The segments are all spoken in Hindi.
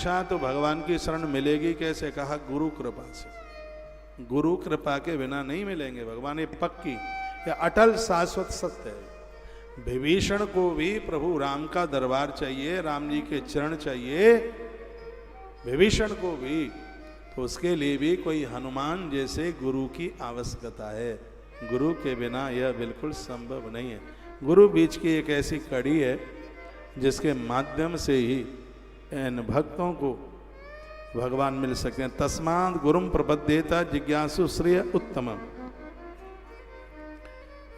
अच्छा तो भगवान की शरण मिलेगी कैसे? कहा गुरु कृपा से। गुरु कृपा के बिना नहीं मिलेंगे भगवान, ये पक्की, ये अटल शाश्वत सत्य है। विभीषण को भी प्रभु राम का दरबार चाहिए, राम जी के चरण चाहिए, विभीषण को भी, तो उसके लिए भी कोई हनुमान जैसे गुरु की आवश्यकता है। गुरु के बिना यह बिल्कुल संभव नहीं है। गुरु बीच की एक ऐसी कड़ी है जिसके माध्यम से ही इन भक्तों को भगवान मिल सकते हैं। तस्मात् गुरुम प्रपद्येत जिज्ञासु श्रेय उत्तम।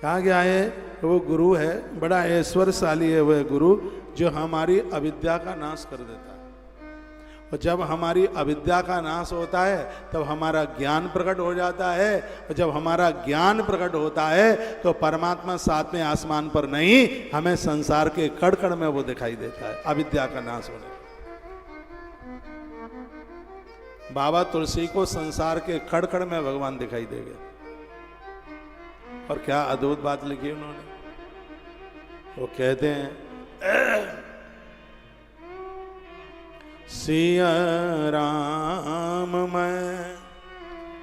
कहा गया है वो गुरु है, बड़ा ऐश्वर्यशाली है वह गुरु जो हमारी अविद्या का नाश कर देता है। और जब हमारी अविद्या का नाश होता है तब हमारा ज्ञान प्रकट हो जाता है, और जब हमारा ज्ञान प्रकट होता है तो परमात्मा सातवें आसमान पर नहीं, हमें संसार के कण कण में वो दिखाई देता है अविद्या का नाश होने। बाबा तुलसी को संसार के कण कण में भगवान दिखाई देगा। और क्या अद्भुत बात लिखी उन्होंने, वो कहते हैं सिया राम मैं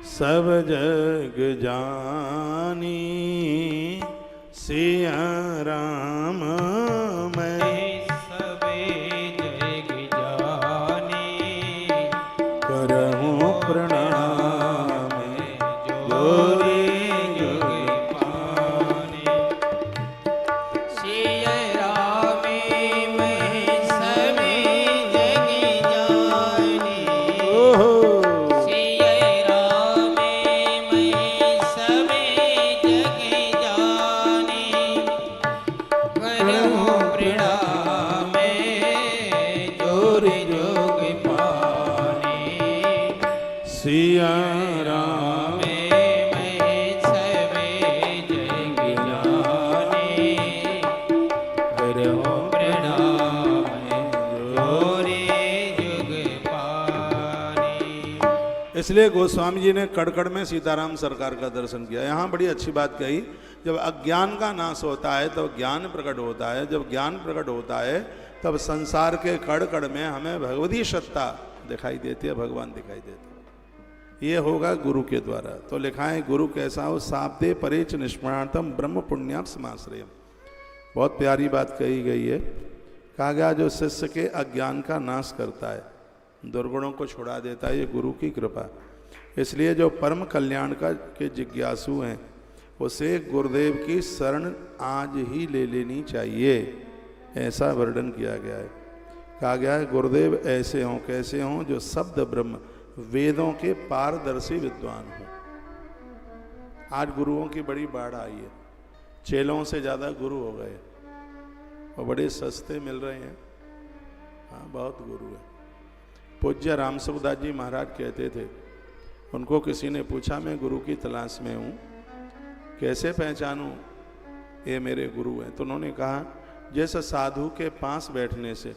सब जग जानी, सिया राम मैं सब जग जानी, करहूँ प्रणाम जोरी जोगी पानी। सिया राम मैं सब जग जानी, सिया राम मैं सब जग जानी, करहूँ प्रणाम जोरी जोगी पानी। सिया राम मैं सब जग जानी, करहूँ प्रणाम जोरी जुग पानी। इसलिए गोस्वामी जी ने कड़कड़ में सीताराम सरकार का दर्शन किया। यहाँ बड़ी अच्छी बात कही, जब अज्ञान का नाश होता है तब ज्ञान प्रकट होता है, जब ज्ञान प्रकट होता है तब संसार के कड़ कड़ में हमें भगवती सत्ता दिखाई देती है, भगवान दिखाई देते हैं। ये होगा गुरु के द्वारा। तो लिखा है गुरु कैसा हो, शाब्दे परेच निष्णातम ब्रह्म पुण्याक समाश्रयम। बहुत प्यारी बात कही गई है। कहा गया जो शिष्य के अज्ञान का नाश करता है, दुर्गुणों को छुड़ा देता है, ये गुरु की कृपा। इसलिए जो परम कल्याण का के जिज्ञासु हैं उसे गुरुदेव की शरण आज ही ले लेनी चाहिए, ऐसा वर्णन किया गया है। कहा गया है गुरुदेव ऐसे हों, कैसे हों, जो शब्द ब्रह्म वेदों के पारदर्शी विद्वान हों। आज गुरुओं की बड़ी बाढ़ आई है, चेलों से ज़्यादा गुरु हो गए और बड़े सस्ते मिल रहे हैं। हाँ, बहुत गुरु है। पूज्य राम सुखदास जी महाराज कहते थे, उनको किसी ने पूछा मैं गुरु की तलाश में हूँ, कैसे पहचानूँ ये मेरे गुरु हैं? तो उन्होंने कहा जैसे साधु के पास बैठने से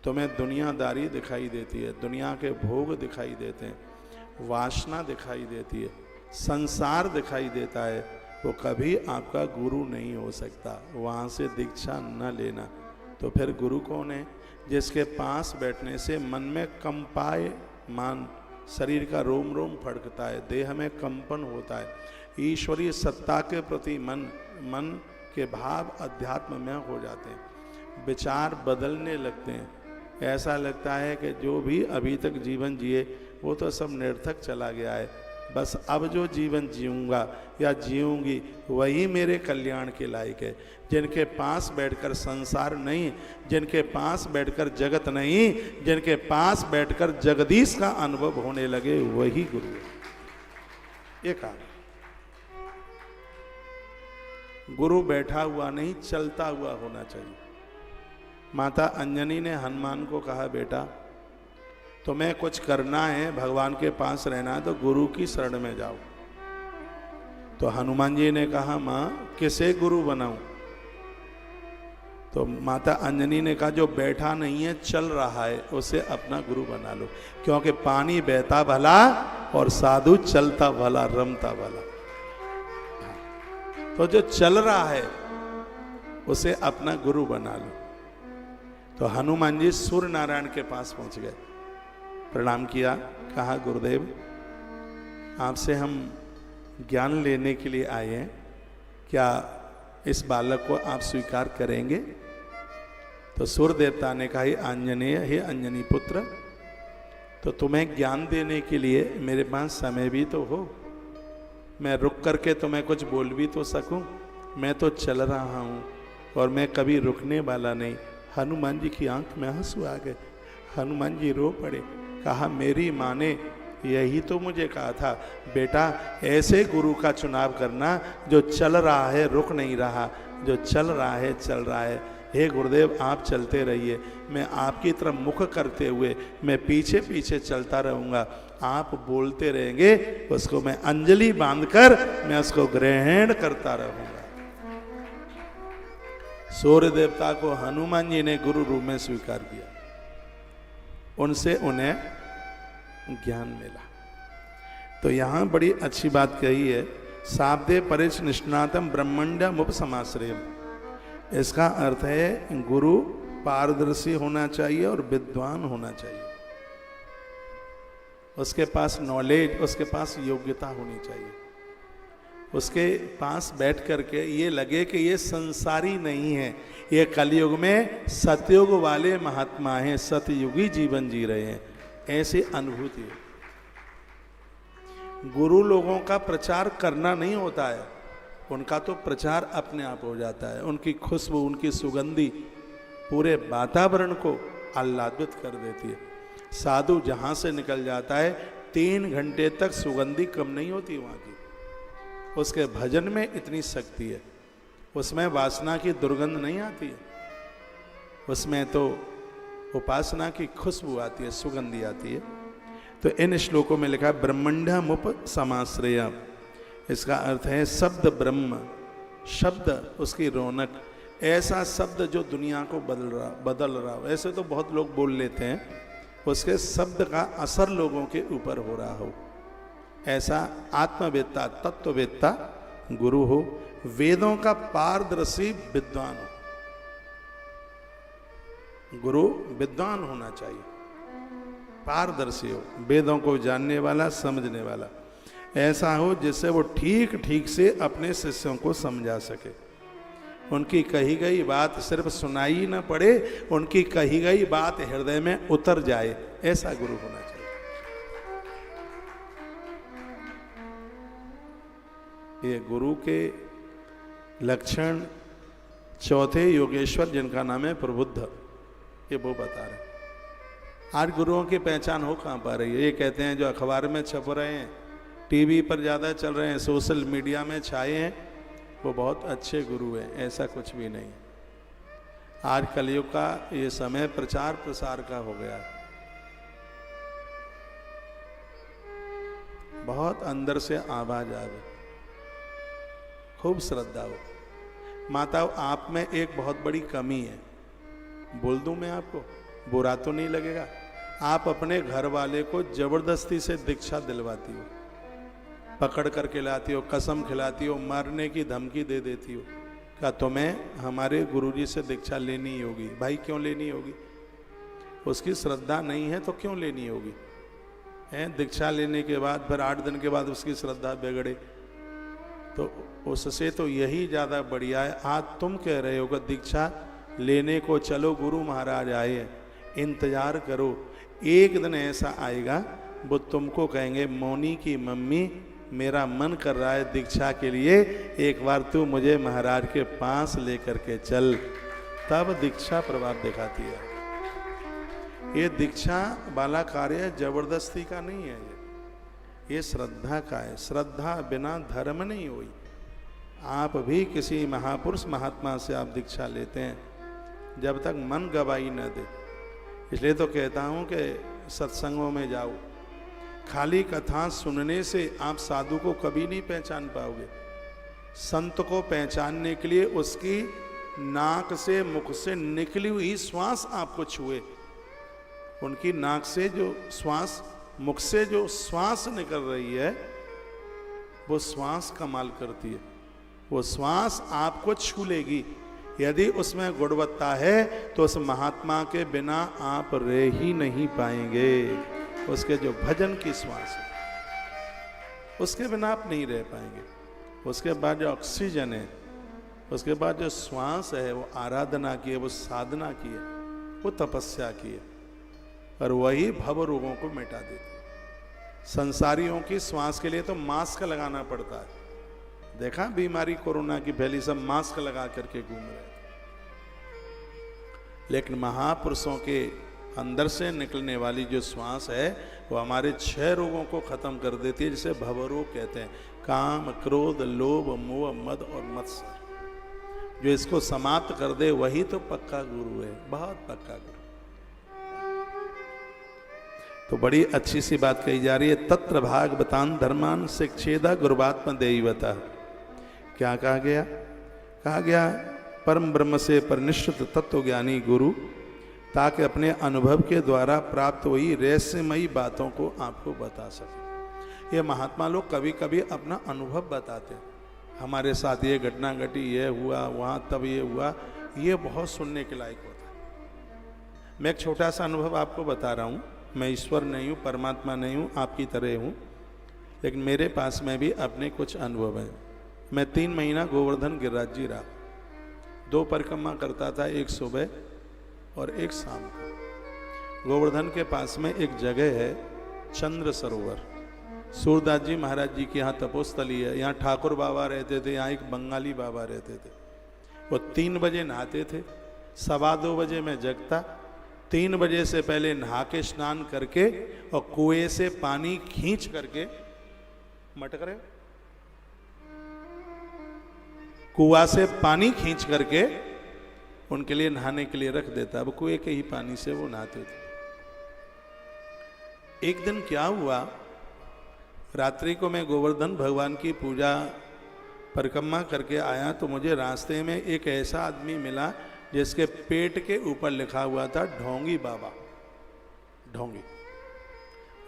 तुम्हें दुनियादारी दिखाई देती है, दुनिया के भोग दिखाई देते हैं, वासना दिखाई देती है, संसार दिखाई देता है, वो कभी आपका गुरु नहीं हो सकता। वहाँ से दीक्षा न लेना। तो फिर गुरु कौन है? जिसके पास बैठने से मन में कंपाए मान, शरीर का रोम रोम फड़कता है, देह में कंपन होता है, ईश्वरीय सत्ता के प्रति मन के भाव अध्यात्म में हो जाते हैं, विचार बदलने लगते हैं। ऐसा लगता है कि जो भी अभी तक जीवन जिए वो तो सब निरर्थक चला गया है, बस अब जो जीवन जीऊँगा या जीऊँगी वही मेरे कल्याण के लायक है। जिनके पास बैठकर संसार नहीं, जिनके पास बैठकर जगत नहीं, जिनके पास बैठकर जगदीश का अनुभव होने लगे वही गुरु है। ये कहा गुरु बैठा हुआ नहीं, चलता हुआ होना चाहिए। माता अंजनी ने हनुमान को कहा बेटा तुम्हें कुछ करना है, भगवान के पास रहना है तो गुरु की शरण में जाओ। तो हनुमान जी ने कहा माँ किसे गुरु बनाऊं? तो माता अंजनी ने कहा जो बैठा नहीं है चल रहा है उसे अपना गुरु बना लो, क्योंकि पानी बहता भला और साधु चलता भला, रमता भला। तो जो चल रहा है उसे अपना गुरु बना लो। तो हनुमान जी सूर्य नारायण के पास पहुंच गए। प्रणाम किया, कहा गुरुदेव आपसे हम ज्ञान लेने के लिए आए हैं, क्या इस बालक को आप स्वीकार करेंगे? तो सूर्य देवता ने कहा, हे आंजनेय, हे अंजनी पुत्र, तो तुम्हें ज्ञान देने के लिए मेरे पास समय भी तो हो, मैं रुक करके तुम्हें कुछ बोल भी तो सकूं, मैं तो चल रहा हूं और मैं कभी रुकने वाला नहीं। हनुमान जी की आंख में आंसू आ गए, हनुमान जी रो पड़े, कहा मेरी माँ ने यही तो मुझे कहा था, बेटा ऐसे गुरु का चुनाव करना जो चल रहा है रुक नहीं रहा, जो चल रहा है चल रहा है। हे गुरुदेव आप चलते रहिए, मैं आपकी तरफ मुख करते हुए मैं पीछे पीछे चलता रहूँगा, आप बोलते रहेंगे उसको मैं अंजलि बांधकर मैं उसको ग्रहण करता रहूँगा। सूर्य देवता को हनुमान जी ने गुरु रूप में स्वीकार किया, उनसे उन्हें ज्ञान मिला। तो यहाँ बड़ी अच्छी बात कही है, शाब्दे परिच निष्णातम ब्रह्मण्यम उपसमाश्रयम। इसका अर्थ है गुरु पारदर्शी होना चाहिए और विद्वान होना चाहिए, उसके पास नॉलेज, उसके पास योग्यता होनी चाहिए, उसके पास बैठ करके ये लगे कि ये संसारी नहीं है, ये कलयुग में सतयुग वाले महात्मा हैं, सतयुगी जीवन जी रहे हैं, ऐसी अनुभूति है। गुरु लोगों का प्रचार करना नहीं होता है, उनका तो प्रचार अपने आप हो जाता है। उनकी खुशबू, उनकी सुगंधी पूरे वातावरण को आह्लादित कर देती है। साधु जहाँ से निकल जाता है 3 घंटे तक सुगंधी कम नहीं होती वहाँ की। उसके भजन में इतनी शक्ति है, उसमें वासना की दुर्गंध नहीं आती है, उसमें तो उपासना की खुशबू आती है, सुगंधी आती है। तो इन श्लोकों में लिखा है ब्रह्मण्यमुप समाश्रय, इसका अर्थ है शब्द ब्रह्म, शब्द उसकी रौनक, ऐसा शब्द जो दुनिया को बदल रहा हो। ऐसे तो बहुत लोग बोल लेते हैं, उसके शब्द का असर लोगों के ऊपर हो रहा हो, ऐसा आत्मवेत्ता, तत्ववेत्ता गुरु हो, वेदों का पारदर्शी विद्वान हो। गुरु विद्वान होना चाहिए, पारदर्शी हो, वेदों को जानने वाला, समझने वाला, ऐसा हो जिससे वो ठीक ठीक से अपने शिष्यों को समझा सके। उनकी कही गई बात सिर्फ सुनाई न पड़े, उनकी कही गई बात हृदय में उतर जाए, ऐसा गुरु होना चाहिए। ये गुरु के लक्षण चौथे योगेश्वर, जिनका नाम है प्रबुद्ध, ये वो बता रहे हैं। आज गुरुओं की पहचान हो कहाँ पा रही है? ये कहते हैं जो अखबार में छप रहे हैं, टीवी पर ज़्यादा चल रहे हैं, सोशल मीडिया में छाए हैं, वो बहुत अच्छे गुरु हैं, ऐसा कुछ भी नहीं। आज कलयुग का ये समय प्रचार प्रसार का हो गया, बहुत अंदर से आवाज आवे, खूब श्रद्धा हो। माताओं, आप में एक बहुत बड़ी कमी है, बोल दूं मैं आपको, बुरा तो नहीं लगेगा। आप अपने घर वाले को जबरदस्ती से दीक्षा दिलवाती हो, पकड़ करके लाती हो, कसम खिलाती हो, मारने की धमकी दे देती हो। क्या तुम्हें हमारे गुरुजी से दीक्षा लेनी होगी? भाई क्यों लेनी होगी? उसकी श्रद्धा नहीं है तो क्यों लेनी होगी? दीक्षा लेने के बाद फिर 8 दिन के बाद उसकी श्रद्धा बिगड़े तो उससे तो यही ज़्यादा बढ़िया है। आज तुम कह रहे हो कि दीक्षा लेने को चलो, गुरु महाराज आए, इंतजार करो, एक दिन ऐसा आएगा वो तुमको कहेंगे, मौनी की मम्मी मेरा मन कर रहा है दीक्षा के लिए, एक बार तू मुझे महाराज के पास लेकर के चल। तब दीक्षा प्रभाव दिखाती है। ये दीक्षा वाला कार्य जबरदस्ती का नहीं है, ये श्रद्धा का है। श्रद्धा बिना धर्म नहीं हुई। आप भी किसी महापुरुष महात्मा से आप दीक्षा लेते हैं, जब तक मन गवाही न दे। इसलिए तो कहता हूँ कि सत्संगों में जाओ, खाली कथा सुनने से आप साधु को कभी नहीं पहचान पाओगे। संत को पहचानने के लिए उसकी नाक से, मुख से निकली हुई श्वास आपको छुए, उनकी नाक से जो श्वास, मुख से जो श्वास निकल रही है, वो श्वास कमाल करती है। वो श्वास आपको छू लेगी। यदि उसमें गुणवत्ता है तो उस महात्मा के बिना आप रह ही नहीं पाएंगे। उसके जो भजन की श्वास है, उसके बिना आप नहीं रह पाएंगे। उसके बाद जो ऑक्सीजन है, उसके बाद जो श्वास है, वो आराधना की है, वो साधना की है, वो तपस्या की है, और वही भव रोगों को मिटा देती है। संसारियों की श्वास के लिए तो मास्क लगाना पड़ता है। देखा बीमारी कोरोना की फैली, सब मास्क लगा करके घूम रहे हैं। लेकिन महापुरुषों के अंदर से निकलने वाली जो श्वास है, वो हमारे 6 रोगों को खत्म कर देती है, जिसे भवरोग कहते हैं। काम, क्रोध, लोभ, मोह, मद और मत्सर। जो इसको समाप्त कर दे वही तो पक्का गुरु है, बहुत पक्का गुरु। तो बड़ी अच्छी सी बात कही जा रही है, तत्र भागवतान धर्मान शिक्षेदा गुरुवात्म देवता। क्या कहा गया? कहा गया परम ब्रह्म से परनिष्ठित तत्व ज्ञानी गुरु, ताकि अपने अनुभव के द्वारा प्राप्त हुई रहस्यमयी बातों को आपको बता सके। ये महात्मा लोग कभी कभी अपना अनुभव बताते हैं, हमारे साथ ये घटना घटी, ये हुआ, वहाँ तब ये हुआ। ये बहुत सुनने के लायक होता है। मैं एक छोटा सा अनुभव आपको बता रहा हूँ। मैं ईश्वर नहीं हूँ, परमात्मा नहीं हूँ, आपकी तरह हूँ, लेकिन मेरे पास में भी अपने कुछ अनुभव हैं। मैं 3 महीना गोवर्धन गिरिराज जी रहा। 2 परिक्रमा करता था, एक सुबह और एक शाम को। गोवर्धन के पास में एक जगह है चंद्र सरोवर, सूरदास जी महाराज जी के यहाँ तपोस्थली है। यहाँ ठाकुर बाबा रहते थे, यहाँ एक बंगाली बाबा रहते थे। वो 3 बजे नहाते थे, 2:15 बजे मैं जगता। 3 बजे से पहले नहा के स्नान करके और कुएं से पानी खींच करके, मटक रहे, कुआं से पानी खींच करके उनके लिए नहाने के लिए रख देता। अब कुएं के ही पानी से वो नहाते थे। एक दिन क्या हुआ, रात्रि को मैं गोवर्धन भगवान की पूजा परिक्रमा करके आया, तो मुझे रास्ते में एक ऐसा आदमी मिला जिसके पेट के ऊपर लिखा हुआ था ढोंगी बाबा, ढोंगी।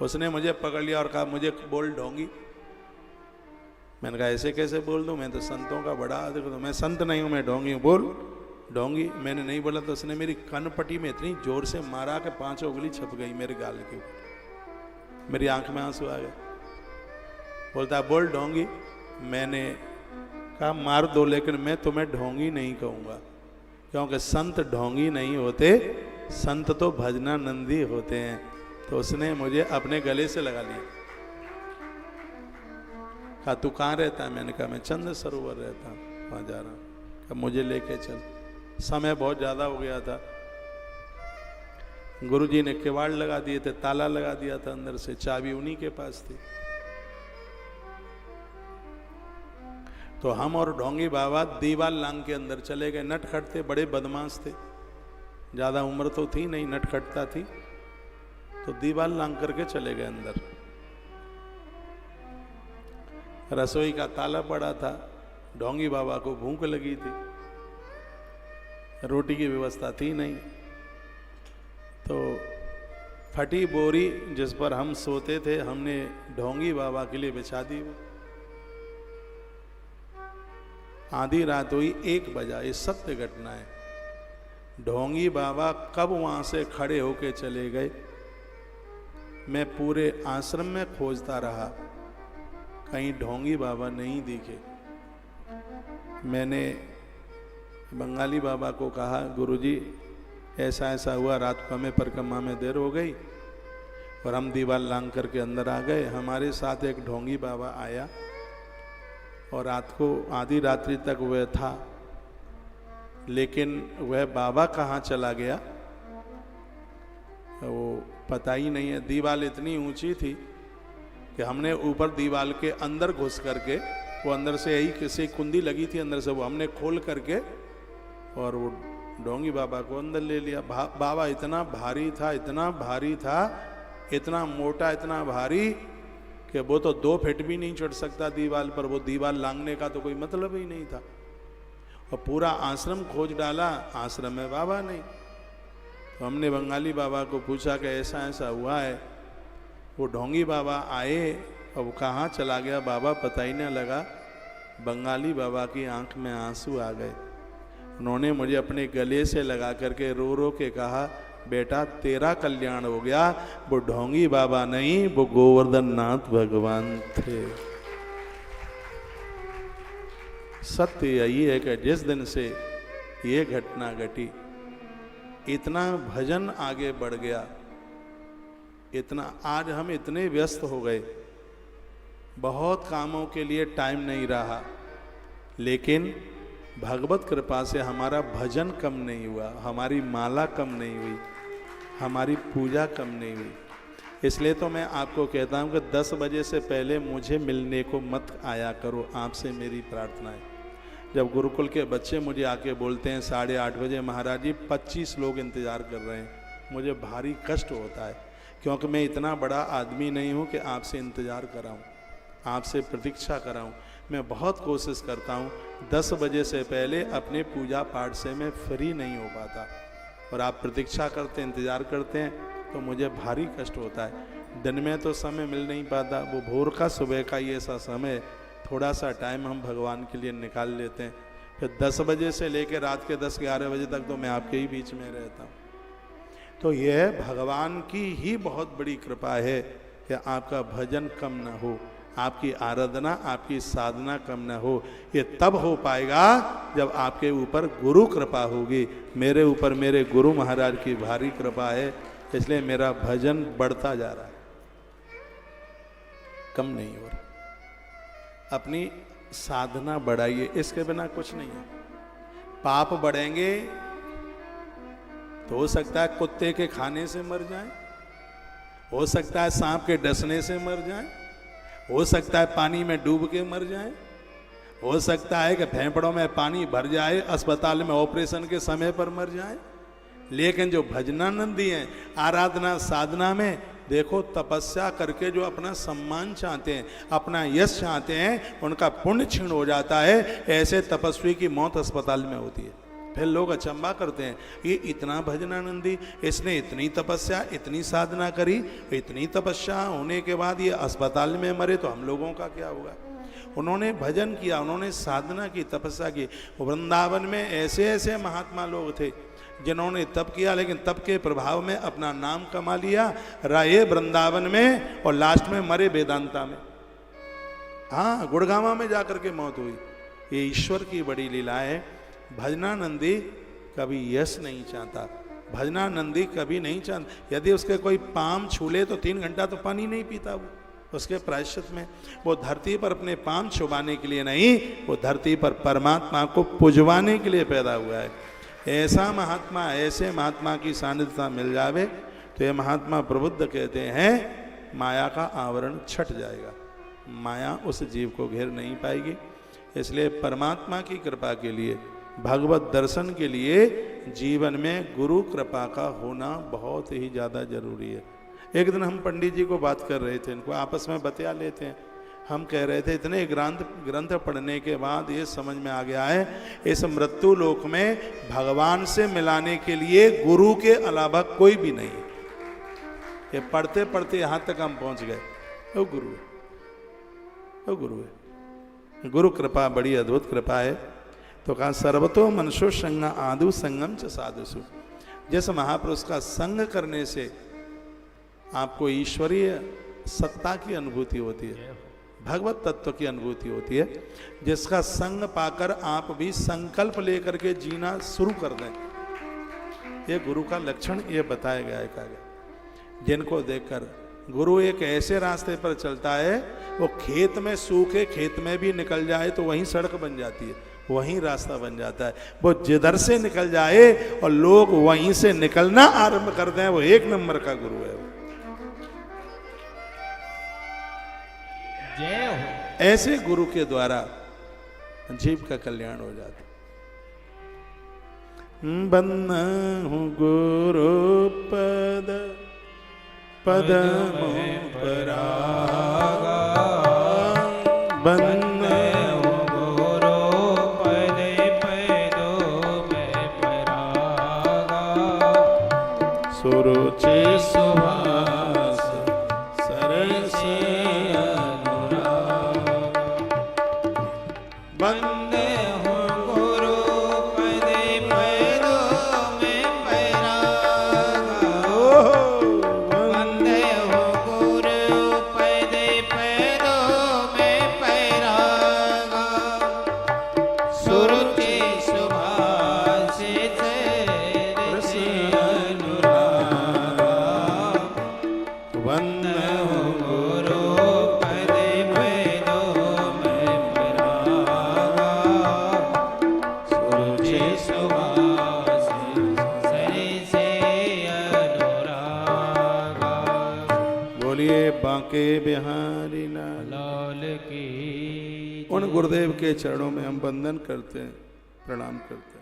उसने मुझे पकड़ लिया और कहा, मुझे बोल ढोंगी। मैंने कहा ऐसे कैसे बोल दूं, मैं तो संतों का बड़ा आदर करता हूं। मैं संत नहीं हूं, मैं ढोंगी हूं, बोल ढोंगी। मैंने नहीं बोला तो उसने मेरी कनपट्टी में इतनी जोर से मारा कि 5 उंगली छप गई मेरे गाल के ऊपर। मेरी आंख में आंसू आ गए। बोलता बोल ढोंगी। मैंने कहा मार दो, लेकिन मैं तुम्हें ढोंगी नहीं कहूँगा, क्योंकि संत ढोंगी नहीं होते, संत तो भजनानंदी होते हैं। तो उसने मुझे अपने गले से लगा लिया। कहा तू कहाँ रहता है? मैंने कहा मैं चंद्र सरोवर रहता हूँ, वहाँ जा रहा हूँ। कहा मुझे लेके चल। समय बहुत ज़्यादा हो गया था। गुरुजी ने किवाड़ लगा दिए थे, ताला लगा दिया था अंदर से, चाबी उन्हीं के पास थी। तो हम और ढोंगी बाबा दीवार लांग के अंदर चले गए। नटखट थे, बड़े बदमाश थे, ज़्यादा उम्र तो थी नहीं, नटखटता थी। तो दीवार लांग करके चले गए अंदर। रसोई का ताला पड़ा था। ढोंगी बाबा को भूख लगी थी, रोटी की व्यवस्था थी नहीं। तो फटी बोरी जिस पर हम सोते थे, हमने ढोंगी बाबा के लिए बिछा दी। वो आधी रात हुई, 1 बजा। ये सत्य घटना है। ढोंगी बाबा कब वहां से खड़े होके चले गए, मैं पूरे आश्रम में खोजता रहा, कहीं ढोंगी बाबा नहीं दिखे। मैंने बंगाली बाबा को कहा, गुरुजी ऐसा ऐसा हुआ, रात को हमें परिक्रमा में देर हो गई और हम दीवार लांग करके अंदर आ गए। हमारे साथ एक ढोंगी बाबा आया और रात को आधी रात्रि तक वह था, लेकिन वह बाबा कहाँ चला गया वो पता ही नहीं है। दीवार इतनी ऊंची थी कि हमने ऊपर दीवार के अंदर घुस करके, वो अंदर से यही किसी कुंडी लगी थी अंदर से, वो हमने खोल करके और वो ढोंगी बाबा को अंदर ले लिया। बाबा इतना भारी था, इतना भारी था, इतना मोटा, इतना भारी कि वो तो 2 फीट भी नहीं चढ़ सकता दीवार पर। वो दीवार लांघने का तो कोई मतलब ही नहीं था। और पूरा आश्रम खोज डाला, आश्रम में बाबा नहीं। तो हमने बंगाली बाबा को पूछा कि ऐसा ऐसा हुआ है। वो ढोंगी बाबा आए और वो कहाँ चला गया बाबा पता ही नहीं लगा। बंगाली बाबा की आंख में आंसू आ गए। उन्होंने मुझे अपने गले से लगा करके रो रो के कहा, बेटा तेरा कल्याण हो गया। वो ढोंगी बाबा नहीं, वो गोवर्धन नाथ भगवान थे। सत्य यही है कि जिस दिन से ये घटना घटी, इतना भजन आगे बढ़ गया, इतना आज हम इतने व्यस्त हो गए, बहुत कामों के लिए टाइम नहीं रहा, लेकिन भगवत कृपा से हमारा भजन कम नहीं हुआ, हमारी माला कम नहीं हुई, हमारी पूजा कम नहीं हुई। इसलिए तो मैं आपको कहता हूँ कि 10 बजे से पहले मुझे मिलने को मत आया करो, आपसे मेरी प्रार्थना है। जब गुरुकुल के बच्चे मुझे आके बोलते हैं 8:30 बजे महाराज जी 25 लोग इंतज़ार कर रहे हैं, मुझे भारी कष्ट होता है, क्योंकि मैं इतना बड़ा आदमी नहीं हूँ कि आपसे इंतज़ार कराऊँ, आपसे प्रतीक्षा कराऊँ। मैं बहुत कोशिश करता हूँ 10 बजे से पहले अपने पूजा पाठ से मैं फ्री नहीं हो पाता, और आप प्रतीक्षा करते इंतज़ार करते हैं तो मुझे भारी कष्ट होता है। दिन में तो समय मिल नहीं पाता, वो भोर का सुबह का ये ऐसा समय, थोड़ा सा टाइम हम भगवान के लिए निकाल लेते हैं। फिर 10 बजे से लेकर रात के 10-11 बजे तक तो मैं आपके ही बीच में रहता हूँ। तो यह भगवान की ही बहुत बड़ी कृपा है कि आपका भजन कम ना हो, आपकी आराधना, आपकी साधना कम ना हो। ये तब हो पाएगा जब आपके ऊपर गुरु कृपा होगी। मेरे ऊपर मेरे गुरु महाराज की भारी कृपा है, इसलिए मेरा भजन बढ़ता जा रहा है, कम नहीं हो रहा। अपनी साधना बढ़ाइए, इसके बिना कुछ नहीं है। पाप बढ़ेंगे तो हो सकता है कुत्ते के खाने से मर जाए, हो सकता है सांप के डसने से मर जाए, हो सकता है पानी में डूब के मर जाए, हो सकता है कि फेफड़ों में पानी भर जाए, अस्पताल में ऑपरेशन के समय पर मर जाए। लेकिन जो भजनानंदी हैं, आराधना साधना में देखो, तपस्या करके जो अपना सम्मान चाहते हैं, अपना यश चाहते हैं, उनका पुण्य क्षीण हो जाता है। ऐसे तपस्वी की मौत अस्पताल में होती है। फिर लोग अचंबा करते हैं, ये इतना भजनानंदी, इसने इतनी तपस्या, इतनी साधना करी, इतनी तपस्या होने के बाद ये अस्पताल में मरे तो हम लोगों का क्या होगा। उन्होंने भजन किया, उन्होंने साधना की, तपस्या की। वृंदावन में ऐसे ऐसे महात्मा लोग थे जिन्होंने तप किया, लेकिन तप के प्रभाव में अपना नाम कमा लिया, रहे वृंदावन में और लास्ट में मरे वेदांता में। हाँ, गुड़गावा में जाकर के मौत हुई। ये ईश्वर की बड़ी लीला है। भजनानंदी कभी यश नहीं चाहता, भजनानंदी कभी नहीं चाहता। यदि उसके कोई पाम छूले तो 3 घंटा तो पानी नहीं पीता वो, उसके प्रायश्चित में। वो धरती पर अपने पाम छुबाने के लिए नहीं, वो धरती पर परमात्मा को पुजवाने के लिए पैदा हुआ है। ऐसा महात्मा, ऐसे महात्मा की सानिध्यता मिल जावे तो ये महात्मा प्रबुद्ध कहते हैं माया का आवरण छट जाएगा, माया उस जीव को घेर नहीं पाएगी। इसलिए परमात्मा की कृपा के लिए, भगवत दर्शन के लिए जीवन में गुरु कृपा का होना बहुत ही ज़्यादा जरूरी है। एक दिन हम पंडित जी को बात कर रहे थे, इनको आपस में बतिया लेते हैं। हम कह रहे थे इतने ग्रंथ पढ़ने के बाद ये समझ में आ गया है, इस मृत्यु लोक में भगवान से मिलाने के लिए गुरु के अलावा कोई भी नहीं। ये पढ़ते पढ़ते यहाँ तक हम पहुँच गए, वो गुरु है, वो गुरु है। गुरु कृपा बड़ी अद्भुत कृपा है। तो कहा सर्वतो मनुष्यो संग आदु संगम च साधुसु। जिस महापुरुष का संग करने से आपको ईश्वरीय सत्ता की अनुभूति होती है, भगवत तत्व की अनुभूति होती है, जिसका संग पाकर आप भी संकल्प लेकर के जीना शुरू कर दें, ये गुरु का लक्षण ये बताया गया है। कहा गया जिनको देखकर गुरु एक ऐसे रास्ते पर चलता है, वो खेत में, सूखे खेत में भी निकल जाए तो वहीं सड़क बन जाती है, वहीं रास्ता बन जाता है। वो जिधर से निकल जाए और लोग वहीं से निकलना आरंभ कर दें, वो 1 नंबर का गुरु है। जय हो। ऐसे गुरु के द्वारा जीव का कल्याण हो जाता। बन्ना हूँ गुरु पद पदमों परागा, बन्ना हूँ गुरु पद पदों में परागा, सुरुचि सुहास सरस अनुराग। बंदे हूँ गुरु पद पदों में परागा, वंदन हो गुरु पद पैदो मैं परागा सुरुचि सुहास सरि से अनुरागा। बोलिए बांके बिहारी लाल लाल की उन गुरुदेव के चरणों में हम वंदन करते हैं, प्रणाम करते हैं।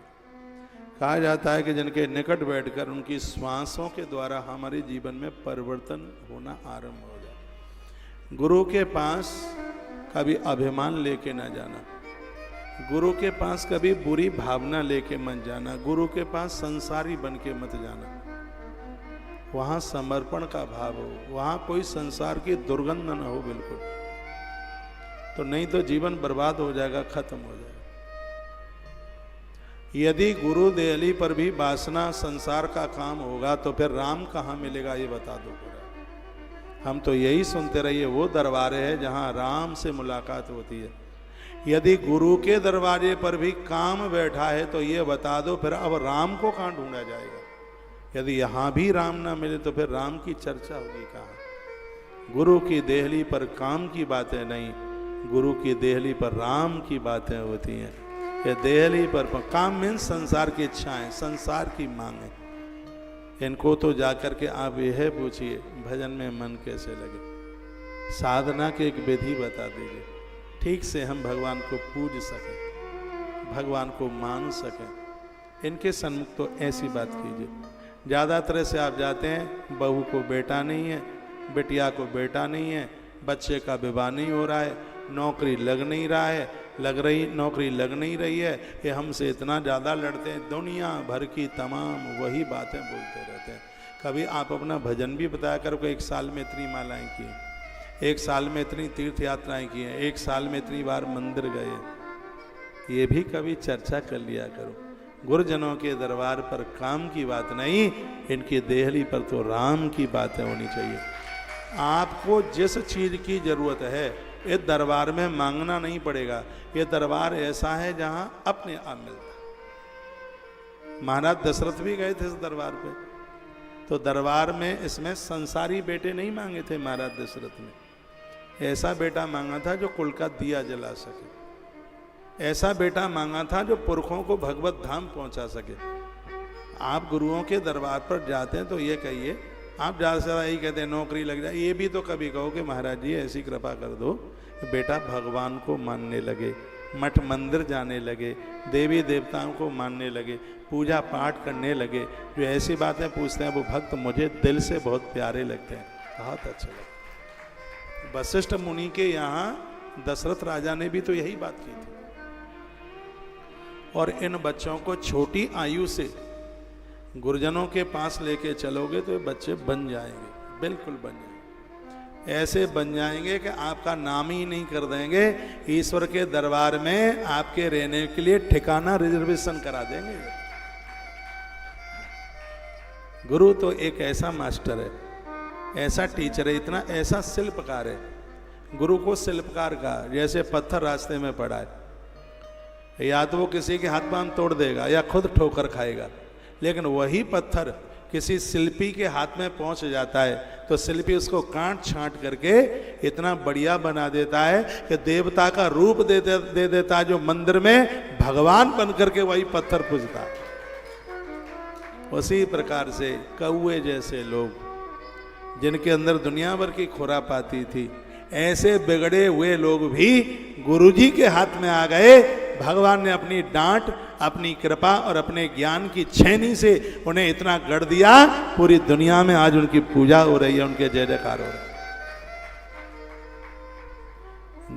कहा जाता है कि जिनके निकट बैठकर उनकी श्वासों के द्वारा हमारे जीवन में परिवर्तन होना आरंभ हो जाए। गुरु के पास कभी अभिमान लेके ना जाना, गुरु के पास कभी बुरी भावना लेके मत जाना, गुरु के पास संसारी बन के मत जाना। वहां समर्पण का भाव हो, वहां कोई संसार की दुर्गंध न हो बिल्कुल, तो नहीं तो जीवन बर्बाद हो जाएगा, खत्म हो जाएगा। यदि गुरु देहली पर भी वासना संसार का काम होगा तो फिर राम कहाँ मिलेगा, ये बता दो। हम तो यही सुनते रहिए, वो दरबारे है जहाँ राम से मुलाकात होती है। यदि गुरु के दरवाजे पर भी काम बैठा है तो ये बता दो फिर अब राम को कहाँ ढूंढा जाएगा। यदि यहाँ भी राम ना मिले तो फिर राम की चर्चा होगी कहाँ। गुरु की देहली पर काम की बातें नहीं, गुरु की देहली पर राम की बातें होती हैं। ये देहली पर काम मीन्स संसार की इच्छाएं, संसार की मांगें। इनको तो जाकर के आप यह पूछिए भजन में मन कैसे लगे, साधना की एक विधि बता दीजिए, ठीक से हम भगवान को पूज सकें, भगवान को मान सकें। इनके सन्मुख तो ऐसी बात कीजिए। ज़्यादातर से आप जाते हैं, बहू को बेटा नहीं है, बिटिया को बेटा नहीं है, बच्चे का विवाह नहीं हो रहा है, नौकरी लग नहीं रहा है, नौकरी लग नहीं रही है, ये हमसे इतना ज़्यादा लड़ते हैं। दुनिया भर की तमाम वही बातें बोलते रहते हैं। कभी आप अपना भजन भी बताया करो कि एक साल में इतनी मालाएं की हैं, एक साल में इतनी तीर्थ यात्राएं की हैं, एक साल में इतनी बार मंदिर गए। ये भी कभी चर्चा कर लिया करो। गुरुजनों के दरबार पर काम की बात नहीं, इनकी देहली पर तो राम की बातें होनी चाहिए। आपको जिस चीज़ की ज़रूरत है ये दरबार में मांगना नहीं पड़ेगा। ये दरबार ऐसा है जहां अपने आप मिलता है। महाराज दशरथ भी गए थे इस दरबार पे, तो दरबार में इसमें संसारी बेटे नहीं मांगे थे महाराज दशरथ ने। ऐसा बेटा मांगा था जो कुल का दिया जला सके, ऐसा बेटा मांगा था जो पुरखों को भगवत धाम पहुंचा सके। आप गुरुओं के दरबार पर जाते हैं तो ये कहिए, आप ज़्यादा से ज़्यादा यही कहते हैं नौकरी लग जाए, ये भी तो कभी कहो कि महाराज जी ऐसी कृपा कर दो बेटा भगवान को मानने लगे, मठ मंदिर जाने लगे, देवी देवताओं को मानने लगे, पूजा पाठ करने लगे। जो ऐसी बातें पूछते हैं वो भक्त मुझे दिल से बहुत प्यारे लगते हैं, बहुत अच्छे लगते। वशिष्ठ मुनि के यहाँ दशरथ राजा ने भी तो यही बात की थी। और इन बच्चों को छोटी आयु से गुरुजनों के पास लेके चलोगे तो ये बच्चे बन जाएंगे, बिल्कुल बन जाएंगे। ऐसे बन जाएंगे कि आपका नाम ही नहीं कर देंगे, ईश्वर के दरबार में आपके रहने के लिए ठिकाना रिजर्वेशन करा देंगे। गुरु तो एक ऐसा मास्टर है, ऐसा टीचर है, इतना ऐसा शिल्पकार है। गुरु को शिल्पकार का जैसे पत्थर रास्ते में पड़ा है, या तो वो किसी के हाथ पांव तोड़ देगा या खुद ठोकर खाएगा, लेकिन वही पत्थर किसी शिल्पी के हाथ में पहुंच जाता है तो शिल्पी उसको काट छांट करके इतना बढ़िया बना देता है कि देवता का रूप दे देता है, जो मंदिर में भगवान बन करके वही पत्थर पूजता है। उसी प्रकार से कौए जैसे लोग जिनके अंदर दुनिया भर की खुरापाती थी, ऐसे बिगड़े हुए लोग भी गुरुजी के हाथ में आ गए। भगवान ने अपनी डांट, अपनी कृपा और अपने ज्ञान की छेनी से उन्हें इतना गढ़ दिया, पूरी दुनिया में आज उनकी पूजा हो रही है, उनके जय जयकार हो रहे हैं।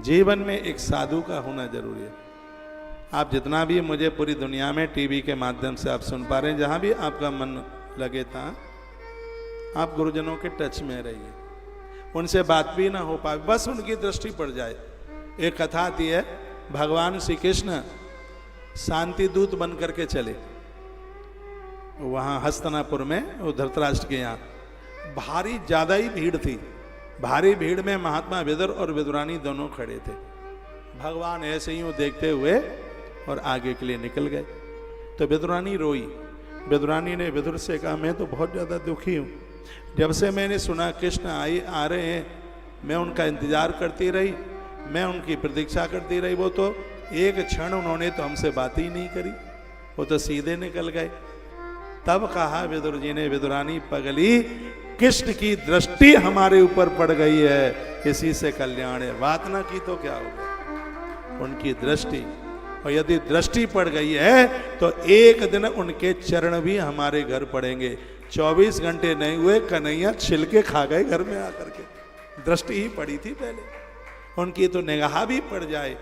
जीवन में एक साधु का होना जरूरी है। आप जितना भी मुझे पूरी दुनिया में टीवी के माध्यम से आप सुन पा रहे हैं, जहां भी आपका मन लगे था आप गुरुजनों के टच में रहिए, उनसे बात भी ना हो पाए, बस उनकी दृष्टि पड़ जाए। एक कथा आती है, भगवान श्री कृष्ण शांति दूत बन करके चले वहाँ हस्तिनापुर में, वो धृतराष्ट्र के यहाँ भारी ज़्यादा ही भीड़ थी। भारी भीड़ में महात्मा विदुर और विदुरानी दोनों खड़े थे। भगवान ऐसे ही वो देखते हुए और आगे के लिए निकल गए। तो विदुरानी रोई। विदुरानी ने विदुर से कहा, मैं तो बहुत ज़्यादा दुखी हूँ, जब से मैंने सुना कृष्ण आ रहे हैं, मैं उनका इंतजार करती रही, मैं उनकी प्रतीक्षा करती रही। वो तो एक क्षण उन्होंने तो हमसे बात ही नहीं करी, वो तो सीधे निकल गए। तब कहा विदुर जी ने, विदुरानी पगली, कृष्ण की दृष्टि हमारे ऊपर पड़ गई है, इसी से कल्याण है। बात ना की तो क्या होगा, उनकी दृष्टि, और यदि दृष्टि पड़ गई है तो एक दिन उनके चरण भी हमारे घर पड़ेंगे। 24 घंटे नहीं हुए, कन्हैया छिलके खा गए घर में आकर के। दृष्टि ही पड़ी थी पहले, उनकी तो निगाह भी पड़ जाए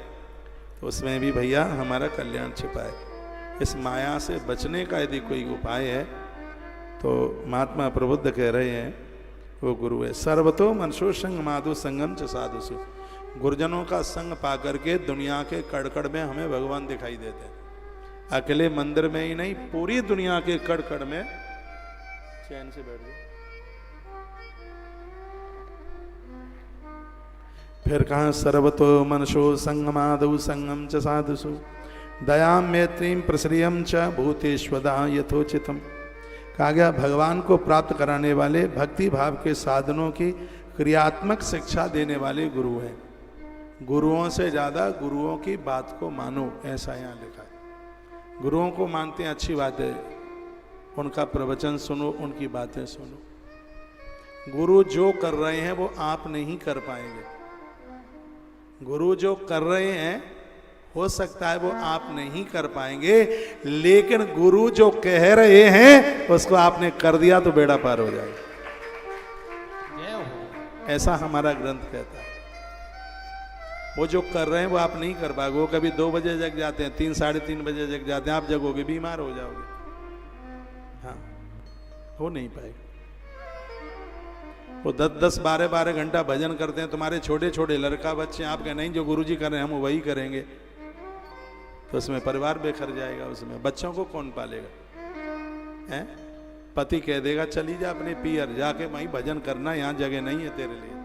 तो उसमें भी भैया हमारा कल्याण छिपा है। इस माया से बचने का यदि कोई उपाय है तो महात्मा प्रबुद्ध कह रहे हैं वो गुरु है। सर्वतो मनसो संग माधु संगम च साधुसु। गुरुजनों का संग पा करके दुनिया के कड़कड़ में हमें भगवान दिखाई देते हैं। अकेले मंदिर में ही नहीं, पूरी दुनिया के कड़कड़ में चैन से बैठ गए। फिर कहा सर्वतो मनसो संगमादौ संगम च साधुसु दयाम मैत्रीम प्रसरियम च भूतेश्वदा यथोचितम। कहा गया भगवान को प्राप्त कराने वाले भक्ति भाव के साधनों की क्रियात्मक शिक्षा देने वाले गुरु हैं। गुरुओं से ज्यादा गुरुओं की बात को मानो, ऐसा यहाँ लिखा है। गुरुओं को मानते हैं, अच्छी बात है, उनका प्रवचन सुनो, उनकी बातें सुनो। गुरु जो कर रहे हैं वो आप नहीं कर पाएंगे। गुरु जो कर रहे हैं हो सकता है वो आप नहीं कर पाएंगे, लेकिन गुरु जो कह रहे हैं उसको आपने कर दिया तो बेड़ा पार हो जाएगा। ऐसा हमारा ग्रंथ कहता है। वो जो कर रहे हैं वो आप नहीं कर पाओगे। वो कभी 2 बजे जग जाते हैं, 3 साढ़े 3 बजे जग जाते हैं, आप जगोगे बीमार हो जाओगे। हाँ, हो नहीं पाएगा। वो 10-10 12-12 घंटा भजन करते हैं, तुम्हारे छोटे छोटे लड़का बच्चे, आप कहें नहीं जो गुरुजी कर रहे हैं हम वही करेंगे, तो उसमें परिवार बेखर जाएगा। उसमें बच्चों को कौन पालेगा? हैं? पति कह देगा चली जा अपने पियर, जाके वहीं भजन करना, यहाँ जगह नहीं है तेरे लिए।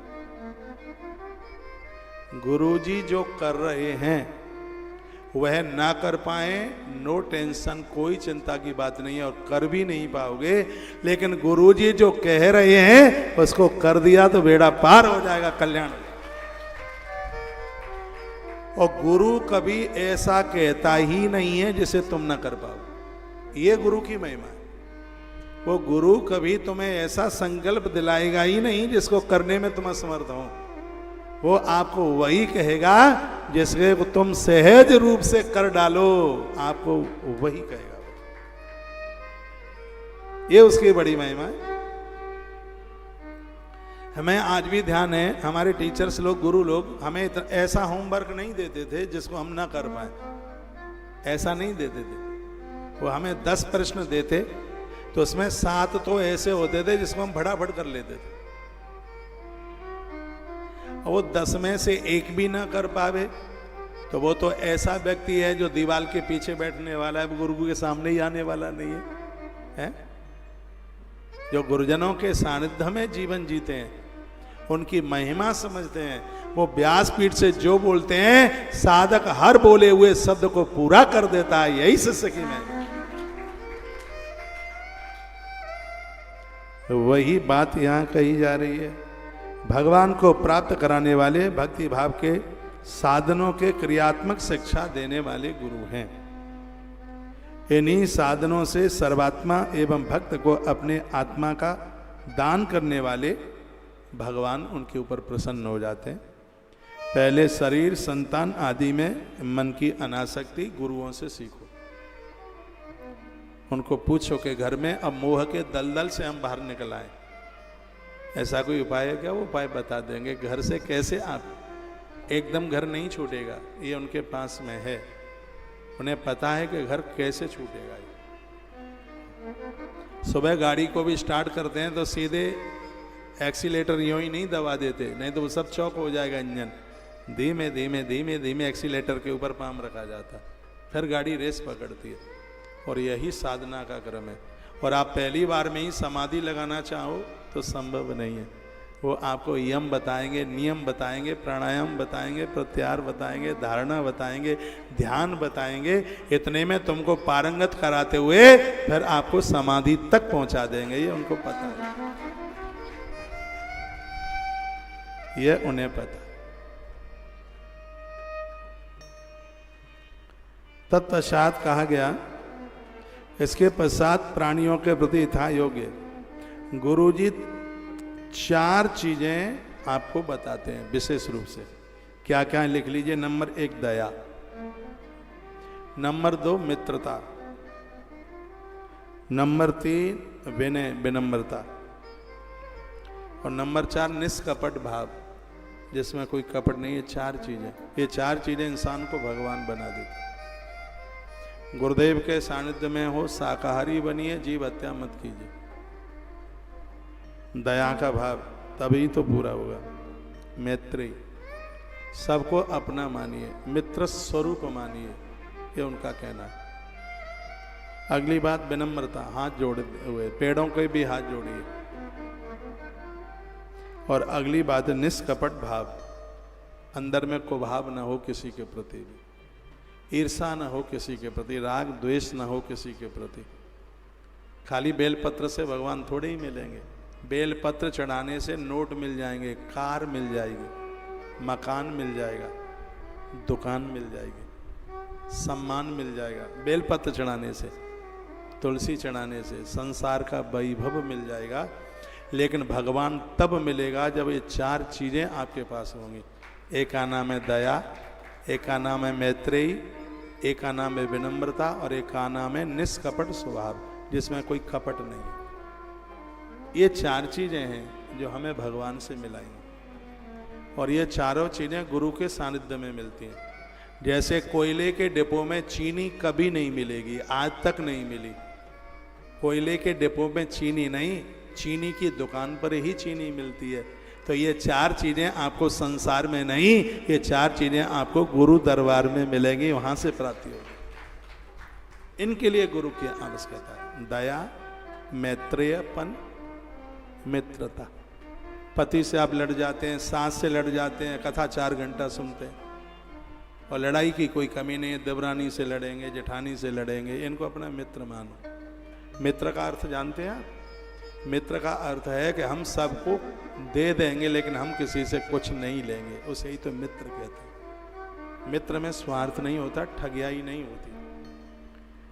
गुरुजी जो कर रहे हैं वह ना कर पाए, नो टेंशन, कोई चिंता की बात नहीं है, और कर भी नहीं पाओगे। लेकिन गुरुजी जो कह रहे हैं उसको कर दिया तो बेड़ा पार हो जाएगा, कल्याण। और गुरु कभी ऐसा कहता ही नहीं है जिसे तुम ना कर पाओ। ये गुरु की महिमा है। वो गुरु कभी तुम्हें ऐसा संकल्प दिलाएगा ही नहीं जिसको करने में तुम असमर्थ हो। वो आपको वही कहेगा जिसके तुम सहज रूप से कर डालो, आपको वही कहेगा। ये उसकी बड़ी महिमा है। हमें आज भी ध्यान है, हमारे टीचर्स लोग, गुरु लोग हमें ऐसा होमवर्क नहीं देते थे जिसको हम ना कर पाए। ऐसा नहीं देते थे। वो हमें 10 प्रश्न देते तो उसमें 7 तो ऐसे होते थे जिसको हम फटाफट कर लेते थे। वो 10 में से 1 भी ना कर पावे तो वो तो ऐसा व्यक्ति है जो दीवार के पीछे बैठने वाला है, गुरु के सामने ही आने वाला नहीं है, है? जो गुरुजनों के सानिध्य में जीवन जीते हैं, उनकी महिमा समझते हैं, वो व्यासपीठ से जो बोलते हैं साधक हर बोले हुए शब्द को पूरा कर देता है। यही शिष्य की महिमा। वही बात यहां कही जा रही है। भगवान को प्राप्त कराने वाले भक्ति भाव के साधनों के क्रियात्मक शिक्षा देने वाले गुरु हैं। इन्हीं साधनों से सर्वात्मा एवं भक्त को अपने आत्मा का दान करने वाले भगवान उनके ऊपर प्रसन्न हो जाते हैं। पहले शरीर, संतान आदि में मन की अनासक्ति गुरुओं से सीखो। उनको पूछो कि घर में अब मोह के दलदल से हम बाहर निकल आए, ऐसा कोई उपाय है क्या? वो उपाय बता देंगे। घर से कैसे आप एकदम घर नहीं छूटेगा, ये उनके पास में है। उन्हें पता है कि घर कैसे छूटेगा। सुबह गाड़ी को भी स्टार्ट करते हैं तो सीधे एक्सीलेटर यूं ही नहीं दबा देते, नहीं तो वो सब चौक हो जाएगा इंजन। धीमे धीमे धीमे धीमे एक्सीलेटर के ऊपर पाम रखा जाता, फिर गाड़ी रेस पकड़ती है। और यही साधना का क्रम है। और आप पहली बार में ही समाधि लगाना चाहो तो संभव नहीं है। वो आपको यम बताएंगे, नियम बताएंगे, प्राणायाम बताएंगे, प्रत्याहार बताएंगे, धारणा बताएंगे, ध्यान बताएंगे। इतने में तुमको पारंगत कराते हुए फिर आपको समाधि तक पहुंचा देंगे। ये उनको पता है। यह उन्हें पता। तत्पश्चात कहा गया, इसके पश्चात प्राणियों के प्रति था योग्य। गुरुजी 4 चीजें आपको बताते हैं विशेष रूप से। क्या क्या है लिख लीजिए। नंबर 1 दया, नंबर 2 मित्रता, नंबर 3 विनय विनम्रता, और नंबर 4 निष्कपट भाव, जिसमें कोई कपट नहीं है। 4 चीजें, ये 4 चीजें इंसान को भगवान बना देती। गुरुदेव के सानिध्य में हो, शाकाहारी बनिए, जीव हत्या मत कीजिए। दया का भाव तभी तो पूरा होगा। मैत्री, सबको अपना मानिए, मित्र स्वरूप मानिए, ये उनका कहना है। अगली बात विनम्रता, हाथ जोड़े हुए, पेड़ों के भी हाथ जोड़िए। और अगली बात निष्कपट भाव, अंदर में कुभाव ना हो किसी के प्रति भी, ईर्षा न हो किसी के प्रति, राग द्वेष न हो किसी के प्रति। खाली बेलपत्र से भगवान थोड़े ही मिलेंगे। बेलपत्र चढ़ाने से नोट मिल जाएंगे, कार मिल जाएगी, मकान मिल जाएगा, दुकान मिल जाएगी, सम्मान मिल जाएगा। बेलपत्र चढ़ाने से, तुलसी चढ़ाने से संसार का वैभव मिल जाएगा। लेकिन भगवान तब मिलेगा जब ये 4 चीजें आपके पास होंगी। एक का नाम है दया, एक का नाम है मैत्रेयी, एक का नाम है विनम्रता, और एक का नाम है निष्कपट स्वभाव, जिसमें कोई कपट नहीं है। ये 4 चीजें हैं जो हमें भगवान से मिलाएंगी, और ये चारों चीजें गुरु के सानिध्य में मिलती हैं। जैसे कोयले के डिपो में चीनी कभी नहीं मिलेगी, आज तक नहीं मिली। कोयले के डिपो में चीनी नहीं, चीनी की दुकान पर ही चीनी मिलती है। तो ये 4 चीजें आपको संसार में नहीं, ये 4 चीजें आपको गुरु दरबार में मिलेंगी, वहां से प्राप्ति होगी। इनके लिए गुरु की आवश्यकता है। दया, मैत्रेयपन, मित्रता। पति से आप लड़ जाते हैं, सास से लड़ जाते हैं, कथा 4 घंटा सुनते हैं, और लड़ाई की कोई कमी नहीं है। देवरानी से लड़ेंगे, जेठानी से लड़ेंगे, इनको अपना मित्र मानो। मित्र का अर्थ जानते हैं आप? मित्र का अर्थ है कि हम सबको दे देंगे, लेकिन हम किसी से कुछ नहीं लेंगे, उसे ही तो मित्र कहते हैं। मित्र में स्वार्थ नहीं होता, ठगियाई नहीं होती।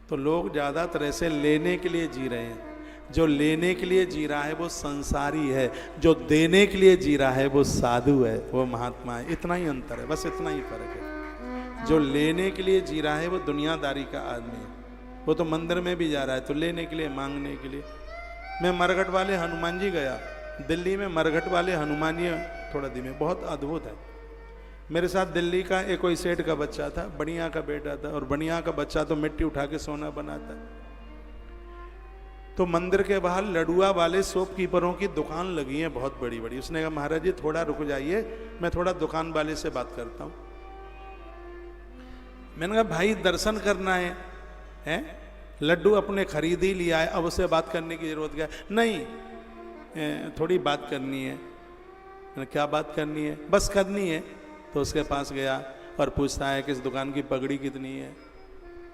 तो लोग ज़्यादातर ऐसे लेने के लिए जी रहे हैं। जो लेने के लिए जी रहा है वो संसारी है, जो देने के लिए जी रहा है वो साधु है, वो महात्मा है। इतना ही अंतर है, बस इतना ही फर्क है। जो लेने के लिए जी रहा है वो दुनियादारी का आदमी है। वो तो मंदिर में भी जा रहा है तो लेने के लिए, मांगने के लिए। मैं मरघट वाले हनुमान जी गया, दिल्ली में मरघट वाले हनुमान जी थोड़ा दिन में बहुत अद्भुत है। मेरे साथ दिल्ली का एक कोई सेठ का बच्चा था, बनिया का बेटा था, और बनिया का बच्चा तो मिट्टी उठा के सोना बनाता है। तो मंदिर के बाहर लडुआ वाले शॉपकीपरों की दुकान लगी है बहुत बड़ी बड़ी। उसने कहा महाराज जी थोड़ा रुक जाइए, मैं थोड़ा दुकान वाले से बात करता हूँ। मैंने कहा भाई दर्शन करना है, हैं? लड्डू अपने खरीद ही लिया है, अब उससे बात करने की जरूरत क्या? नहीं, थोड़ी बात करनी है। मैंने क्या बात करनी है? बस करनी है। तो उसके पास गया और पूछता है कि इस दुकान की पगड़ी कितनी है।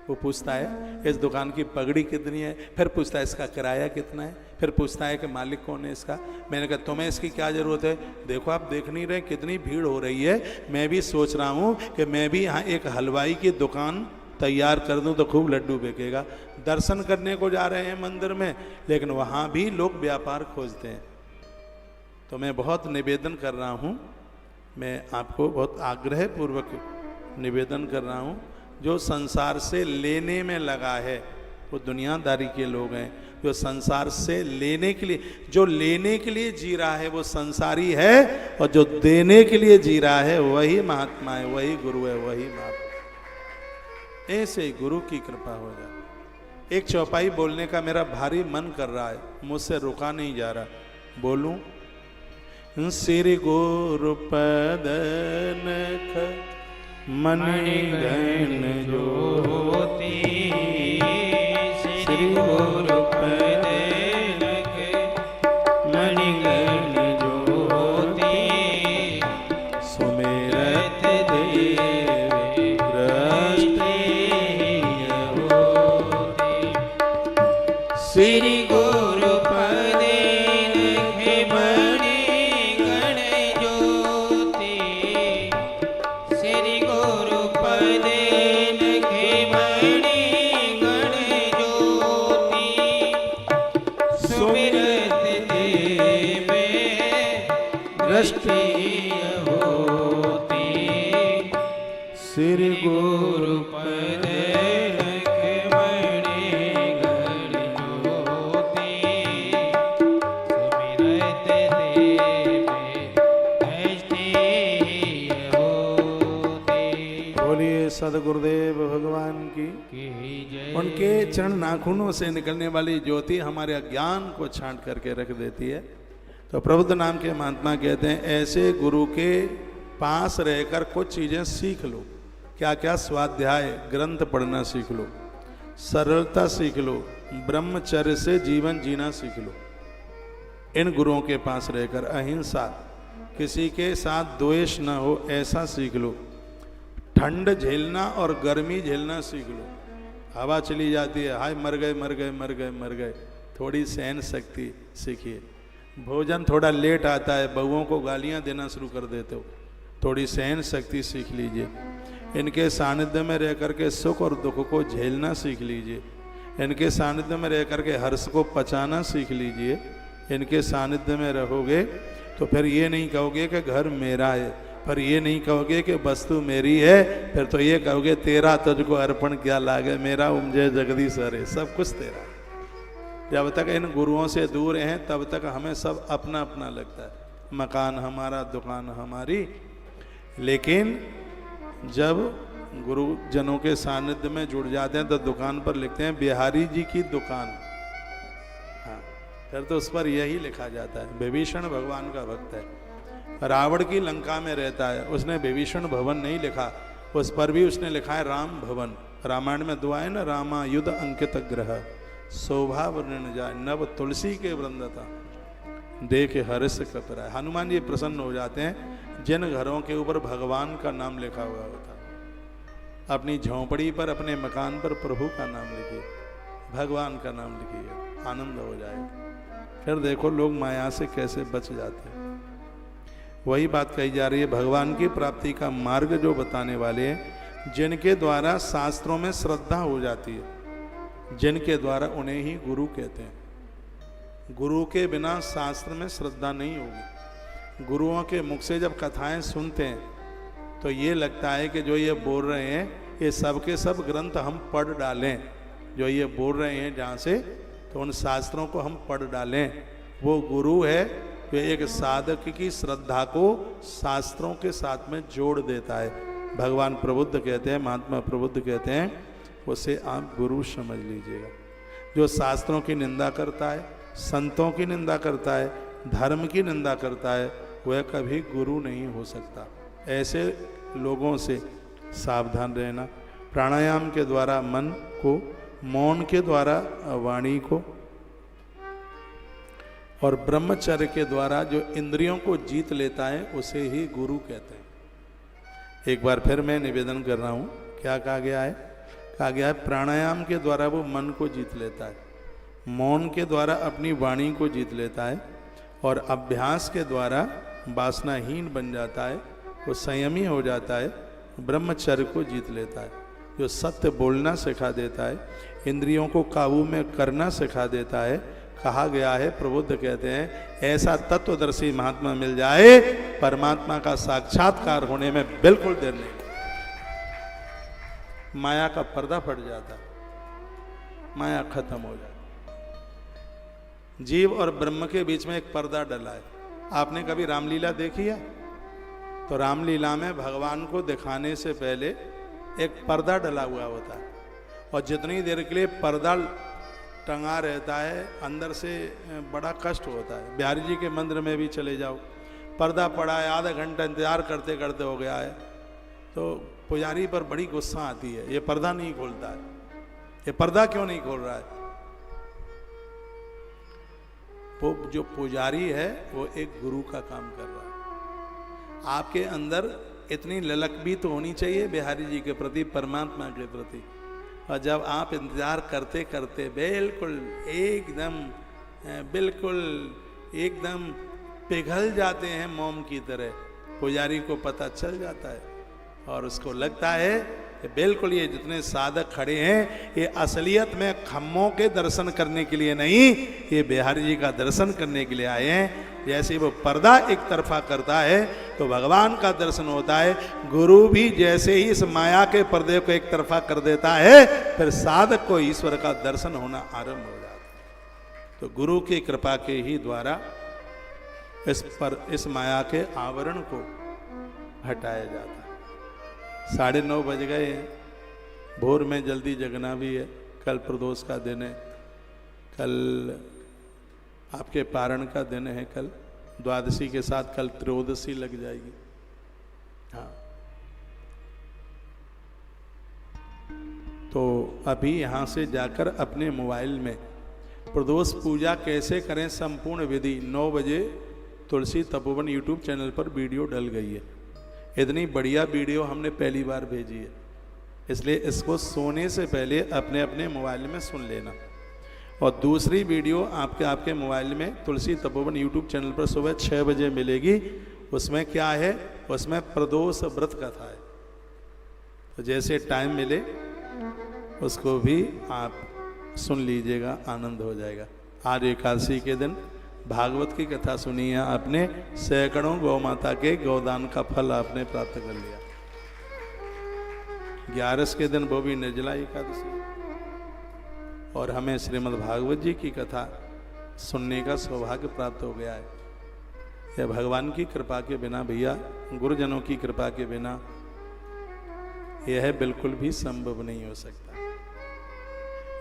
वो पूछता है इस दुकान की पगड़ी कितनी है, फिर पूछता है इसका किराया कितना है, फिर पूछता है कि मालिक कौन है इसका। मैंने कहा तुम्हें इसकी क्या ज़रूरत है? देखो आप देख नहीं रहे कितनी भीड़ हो रही है, मैं भी सोच रहा हूँ कि मैं भी यहाँ एक हलवाई की दुकान तैयार कर दूं तो खूब लड्डू बिकेगा। दर्शन करने को जा रहे हैं मंदिर में, लेकिन वहाँ भी लोग व्यापार खोजते हैं। तो मैं बहुत निवेदन कर रहा हूँ, मैं आपको बहुत आग्रह पूर्वक निवेदन कर रहा हूँ, जो संसार से लेने में लगा है वो दुनियादारी के लोग हैं। जो संसार से लेने के लिए, जो लेने के लिए जी रहा है वो संसारी है, और जो देने के लिए जी रहा है वही महात्मा है, वही गुरु है, वही महात्मा। ऐसे ही गुरु की कृपा हो जाए। एक चौपाई बोलने का मेरा भारी मन कर रहा है, मुझसे रुका नहीं जा रहा। बोलूं? श्री गुरु पद नख मणिगण ज्योति, श्री गुरु पद नख मणिगण ज्योति, सुमेरत देव श्री गुरु पद नख मणिगण ज्योति, होती श्री गुरु पद रखमणि घर ज्योति सुमिरत देव दृष्टि होती। बोलिए सदगुरुदेव भगवान की। जय उनके चरण नाखूनों से निकलने वाली ज्योति हमारे अज्ञान को छांट करके रख देती है। तो प्रबुद्ध नाम के महात्मा कहते हैं ऐसे गुरु के पास रहकर कुछ चीजें सीख लो। क्या क्या? स्वाध्याय ग्रंथ पढ़ना सीख लो, सरलता सीख लो, ब्रह्मचर्य से जीवन जीना सीख लो। इन गुरुओं के पास रहकर अहिंसा, किसी के साथ द्वेष न हो ऐसा सीख लो। ठंड झेलना और गर्मी झेलना सीख लो। हवा चली जाती है, हाय मर गए मर गए मर गए मर गए, थोड़ी सहन शक्ति सीखिए। भोजन थोड़ा लेट आता है, बहुओं को गालियां देना शुरू कर देते हो, थोड़ी सहन शक्ति सीख लीजिए। इनके सानिध्य में रह करके सुख और दुख को झेलना सीख लीजिए। इनके सानिध्य में रह करके हर्ष को पचाना सीख लीजिए। इनके सानिध्य में रहोगे तो फिर ये नहीं कहोगे कि घर मेरा है, पर ये नहीं कहोगे कि वस्तु मेरी है, फिर तो ये कहोगे तेरा तुझको अर्पण क्या लागे, मेरा उपजे जगदीश हरे, सब कुछ तेरा। जब तक इन गुरुओं से दूर हैं तब तक हमें सब अपना अपना लगता है, मकान हमारा, दुकान हमारी। लेकिन जब गुरुजनों के सानिध्य में जुड़ जाते हैं तो दुकान पर लिखते हैं बिहारी जी की दुकान। हाँ, फिर तो उस पर यही लिखा जाता है विभीषण भगवान का भक्त है। रावण की लंका में रहता है, उसने विभीषण भवन नहीं लिखा, उस पर भी उसने लिखा है राम भवन। रामायण में दुआ है ना, रामा युद्ध अंकित ग्रह शोभा वर्ण जाए नव तुलसी के वृंदता देख हर्ष कपरा। हनुमान जी प्रसन्न हो जाते हैं जिन घरों के ऊपर भगवान का नाम लिखा हुआ होता है। अपनी झोंपड़ी पर, अपने मकान पर प्रभु का नाम लिखिए, भगवान का नाम लिखिए, आनंद हो जाएगा। फिर देखो लोग माया से कैसे बच जाते हैं। वही बात कही जा रही है, भगवान की प्राप्ति का मार्ग जो बताने वाले हैं, जिनके द्वारा शास्त्रों में श्रद्धा हो जाती है, जिनके द्वारा उन्हें ही गुरु कहते हैं। गुरु के बिना शास्त्र में श्रद्धा नहीं होगी। गुरुओं के मुख से जब कथाएं सुनते हैं तो ये लगता है कि जो ये बोल रहे हैं ये सब के सब ग्रंथ हम पढ़ डालें, जो ये बोल रहे हैं जहाँ से, तो उन शास्त्रों को हम पढ़ डालें। वो गुरु है जो एक साधक की श्रद्धा को शास्त्रों के साथ में जोड़ देता है। भगवान प्रबुद्ध कहते हैं, महात्मा प्रबुद्ध कहते हैं, उसे आप गुरु समझ लीजिएगा। जो शास्त्रों की निंदा करता है, संतों की निंदा करता है, धर्म की निंदा करता है, वह कभी गुरु नहीं हो सकता। ऐसे लोगों से सावधान रहना। प्राणायाम के द्वारा मन को, मौन के द्वारा वाणी को, और ब्रह्मचर्य के द्वारा जो इंद्रियों को जीत लेता है उसे ही गुरु कहते हैं। एक बार फिर मैं निवेदन कर रहा हूँ, क्या कहा गया है? कहा गया है प्राणायाम के द्वारा वो मन को जीत लेता है, मौन के द्वारा अपनी वाणी को जीत लेता है, और अभ्यास के द्वारा वासनाहीन बन जाता है, वो संयमी हो जाता है, ब्रह्मचर्य को जीत लेता है। जो सत्य बोलना सिखा देता है, इंद्रियों को काबू में करना सिखा देता है। कहा गया है, प्रबुद्ध कहते हैं, ऐसा तत्वदर्शी महात्मा मिल जाए, परमात्मा का साक्षात्कार होने में बिल्कुल देर नहीं। माया का पर्दा फट जाता, माया खत्म हो जाती। जीव और ब्रह्म के बीच में एक पर्दा डला है। आपने कभी रामलीला देखी है? तो रामलीला में भगवान को दिखाने से पहले एक पर्दा डला हुआ होता है, और जितनी देर के लिए पर्दा टंगा रहता है अंदर से बड़ा कष्ट होता है। बिहारी जी के मंदिर में भी चले जाओ, पर्दा पड़ा है, आधा घंटा इंतजार करते करते हो गया है, तो पुजारी पर बड़ी गुस्सा आती है, ये पर्दा नहीं खोलता है, ये पर्दा क्यों नहीं खोल रहा है? वो जो पुजारी है वो एक गुरु का काम कर रहा है। आपके अंदर इतनी ललक भी तो होनी चाहिए बिहारी जी के प्रति, परमात्मा के प्रति। और जब आप इंतजार करते करते बिल्कुल एकदम पिघल जाते हैं मोम की तरह, पुजारी को पता चल जाता है और उसको लगता है कि बिल्कुल ये जितने साधक खड़े हैं ये असलियत में खम्मों के दर्शन करने के लिए नहीं, ये बिहारी जी का दर्शन करने के लिए आए हैं। जैसे वो पर्दा एक तरफा करता है तो भगवान का दर्शन होता है, गुरु भी जैसे ही इस माया के पर्दे को एक तरफा कर देता है फिर साधक को ईश्वर का दर्शन होना आरंभ हो जाता है। तो गुरु की कृपा के ही द्वारा इस माया के आवरण को हटाया जाता है। 9:30 बज गए हैं, भोर में जल्दी जगना भी है, कल प्रदोष का दिन है, कल आपके पारण का दिन है, कल द्वादशी के साथ कल त्रयोदशी लग जाएगी। हाँ, तो अभी यहाँ से जाकर अपने मोबाइल में प्रदोष पूजा कैसे करें संपूर्ण विधि 9 बजे तुलसी तपोवन यूट्यूब चैनल पर वीडियो डल गई है। इतनी बढ़िया वीडियो हमने पहली बार भेजी है, इसलिए इसको सोने से पहले अपने अपने मोबाइल में सुन लेना। और दूसरी वीडियो आपके मोबाइल में तुलसी तपोवन यूट्यूब चैनल पर सुबह 6 बजे मिलेगी। उसमें क्या है, उसमें प्रदोष व्रत कथा है। तो जैसे टाइम मिले उसको भी आप सुन लीजिएगा, आनंद हो जाएगा। आज एकादशी के दिन भागवत की कथा सुनी है आपने, सैकड़ों गौ माता के गौदान का फल आपने प्राप्त कर लिया। 11 के दिन वो भी निर्जला एकादशी, और हमें श्रीमद् भागवत जी की कथा सुनने का सौभाग्य प्राप्त हो गया है। यह भगवान की कृपा के बिना, भैया गुरुजनों की कृपा के बिना यह बिल्कुल भी संभव नहीं हो सकता।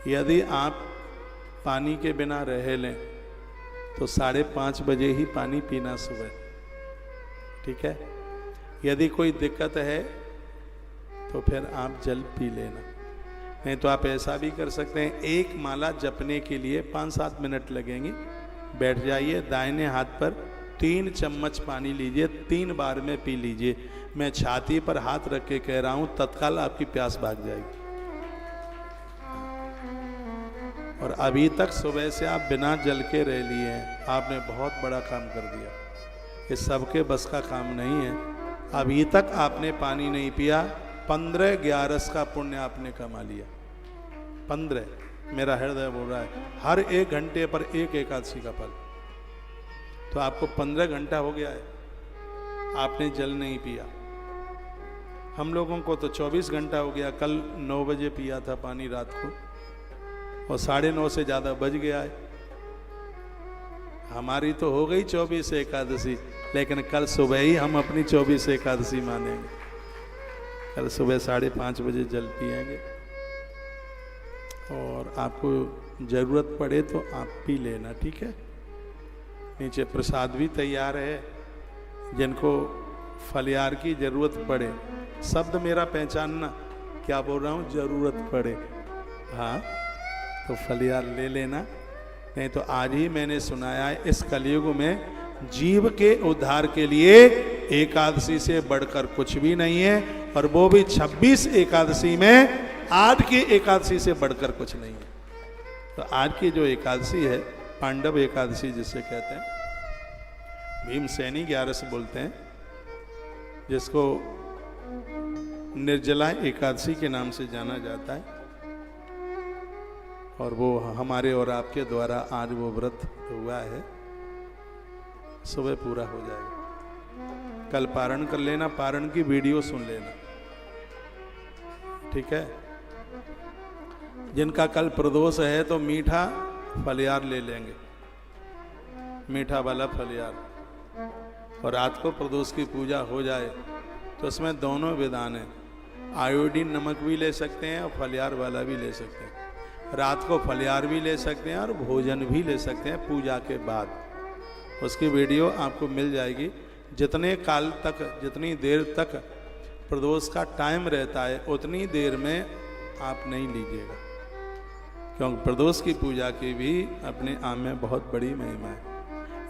यदि आप पानी के बिना रह लें तो 5:30 बजे ही पानी पीना सुबह, ठीक है। यदि कोई दिक्कत है तो फिर आप जल पी लेना। नहीं तो आप ऐसा भी कर सकते हैं, एक माला जपने के लिए 5-7 मिनट लगेंगे। बैठ जाइए, दाहिने हाथ पर 3 चम्मच पानी लीजिए, 3 बार में पी लीजिए। मैं छाती पर हाथ रख के कह रहा हूं, तत्काल आपकी प्यास भाग जाएगी। और अभी तक सुबह से आप बिना जल के रह लिए हैं, आपने बहुत बड़ा काम कर दिया। ये सबके बस का काम नहीं है। अभी तक आपने पानी नहीं पिया, 15-11 का पुण्य आपने कमा लिया। 15, मेरा हृदय बोल रहा है, हर 1 घंटे पर एक एकादशी का फल। तो आपको 15 घंटा हो गया है, आपने जल नहीं पिया। हम लोगों को तो 24 घंटा हो गया। कल 9 बजे पिया था पानी रात को, और 9:30 से ज़्यादा बज गया है। हमारी तो हो गई 24 एकादशी, लेकिन कल सुबह ही हम अपनी 24 एकादशी मानेंगे। कल सुबह 5:30 बजे जल पिएंगे, और आपको ज़रूरत पड़े तो आप पी लेना, ठीक है। नीचे प्रसाद भी तैयार है, जिनको फलियार की ज़रूरत पड़े, शब्द मेरा पहचानना, क्या बोल रहा हूँ, ज़रूरत पड़े, हाँ तो फलियार ले लेना। नहीं तो आज ही मैंने सुनाया है, इस कलयुग में जीव के उद्धार के लिए एकादशी से बढ़कर कुछ भी नहीं है, और वो भी 26 एकादशी में आज की एकादशी से बढ़कर कुछ नहीं है। तो आज की जो एकादशी है, पांडव एकादशी जिसे कहते हैं, भीमसेनी 11 बोलते हैं, जिसको निर्जला एकादशी के नाम से जाना जाता है। और वो हमारे और आपके द्वारा आज वो व्रत हुआ है, सुबह पूरा हो जाएगा। कल पारण कर लेना, पारण की वीडियो सुन लेना, ठीक है। जिनका कल प्रदोष है तो मीठा फलियार ले लेंगे, मीठा वाला फलियार। और रात को प्रदोष की पूजा हो जाए तो उसमें दोनों विधान है, आयोडीन नमक भी ले सकते हैं और फलियार वाला भी ले सकते हैं। रात को फलियार भी ले सकते हैं और भोजन भी ले सकते हैं पूजा के बाद। उसकी वीडियो आपको मिल जाएगी। जितने काल तक, जितनी देर तक प्रदोष का टाइम रहता है, उतनी देर में आप नहीं लीजिएगा, क्योंकि प्रदोष की पूजा की भी अपने आप में बहुत बड़ी महिमा है।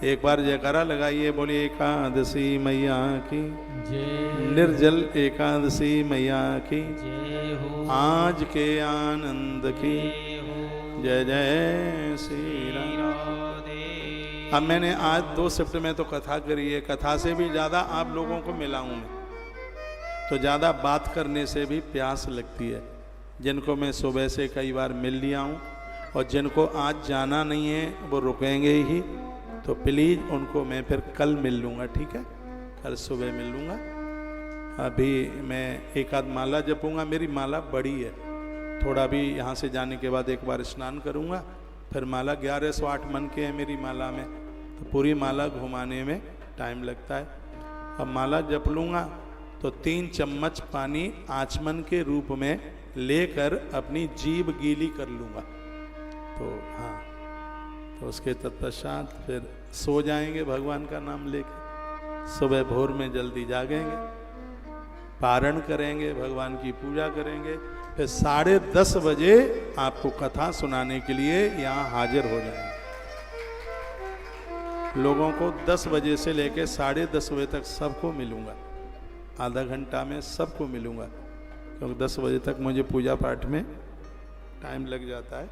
एक बार जयकारा लगाइए, बोलिए एकादशी मैया की जय, निर्जल एकादशी मैया की जय हो, आज के आनंद की जय जय श्री राम। अब मैंने आज 2 शिफ्ट में तो कथा करी है, कथा से भी ज़्यादा आप लोगों को मिला हूँ मैं। तो ज़्यादा बात करने से भी प्यास लगती है। जिनको मैं सुबह से कई बार मिल लिया हूँ और जिनको आज जाना नहीं है वो रुकेंगे ही, तो प्लीज़ उनको मैं फिर कल मिल लूँगा, ठीक है? कल सुबह मिल लूँगा। अभी मैं एक आध माला जपूँगा, मेरी माला बड़ी है, थोड़ा भी यहाँ से जाने के बाद एक बार स्नान करूँगा, फिर माला 1108 मन के हैं मेरी माला में, तो पूरी माला घुमाने में टाइम लगता है। अब माला जप लूँगा तो 3 चम्मच पानी आचमन के रूप में लेकर अपनी जीभ गीली कर लूँगा। तो हाँ, तो उसके तत्पश्चात फिर सो जाएंगे भगवान का नाम लेकर, सुबह भोर में जल्दी जागेंगे, पारण करेंगे, भगवान की पूजा करेंगे, फिर 10:30 बजे आपको कथा सुनाने के लिए यहाँ हाजिर हो जाएंगे। लोगों को 10 बजे से लेकर 10:30 बजे तक सबको मिलूंगा, आधा घंटा में सबको मिलूंगा, क्योंकि 10 बजे तक मुझे पूजा पाठ में टाइम लग जाता है।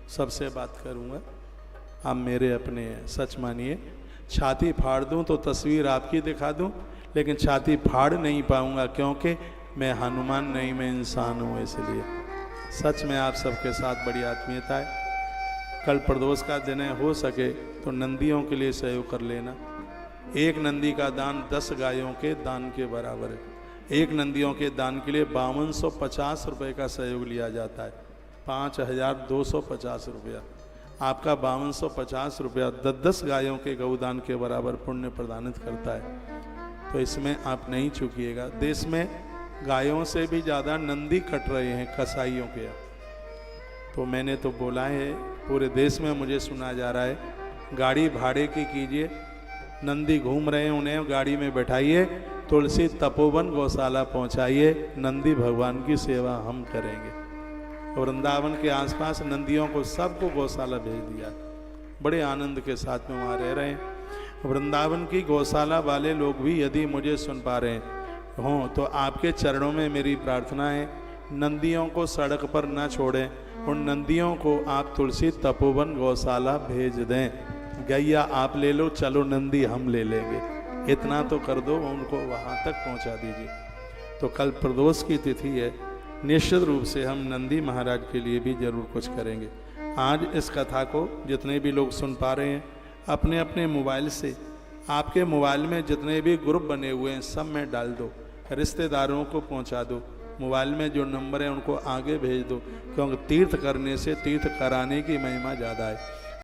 सबसे बात करूंगा, आप मेरे अपने सच मानिए, छाती फाड़ दूं तो तस्वीर आपकी दिखा दूं, लेकिन छाती फाड़ नहीं पाऊंगा, क्योंकि मैं हनुमान नहीं, मैं इंसान हूँ। इसलिए सच में आप सबके साथ बड़ी आत्मीयता है। कल प्रदोष का दिन है, हो सके तो नंदियों के लिए सहयोग कर लेना। एक नंदी का दान 10 गायों के दान के बराबर है। एक नंदियों के दान के लिए 5250 रुपये का सहयोग लिया जाता है, 5250 रुपया। आपका 5250 रुपया 10 गायों के गौदान के बराबर पुण्य प्रदानित करता है। तो इसमें आप नहीं चूकिएगा। देश में गायों से भी ज़्यादा नंदी कट रहे हैं कसाईयों के यहाँ। तो मैंने तो बोला है, पूरे देश में मुझे सुना जा रहा है, गाड़ी भाड़े की कीजिए, नंदी घूम रहे हैं उन्हें गाड़ी में बैठाइए, तुलसी तपोवन गौशाला पहुंचाइए, नंदी भगवान की सेवा हम करेंगे। वृंदावन के आसपास नंदियों को सबको गौशाला भेज दिया, बड़े आनंद के साथ में वहाँ रह रहे हैं। वृंदावन की गौशाला वाले लोग भी यदि मुझे सुन पा रहे हों तो आपके चरणों में मेरी प्रार्थना है, नंदियों को सड़क पर न छोड़ें, उन नंदियों को आप तुलसी तपोवन गौशाला भेज दें। गैया आप ले लो, चलो नंदी हम ले लेंगे, इतना तो कर दो, उनको वहाँ तक पहुँचा दीजिए। तो कल प्रदोष की तिथि है, निश्चित रूप से हम नंदी महाराज के लिए भी जरूर कुछ करेंगे। आज इस कथा को जितने भी लोग सुन पा रहे हैं, अपने अपने मोबाइल से, आपके मोबाइल में जितने भी ग्रुप बने हुए हैं सब में डाल दो, रिश्तेदारों को पहुंचा दो, मोबाइल में जो नंबर है उनको आगे भेज दो, क्योंकि तीर्थ करने से तीर्थ कराने की महिमा ज़्यादा है।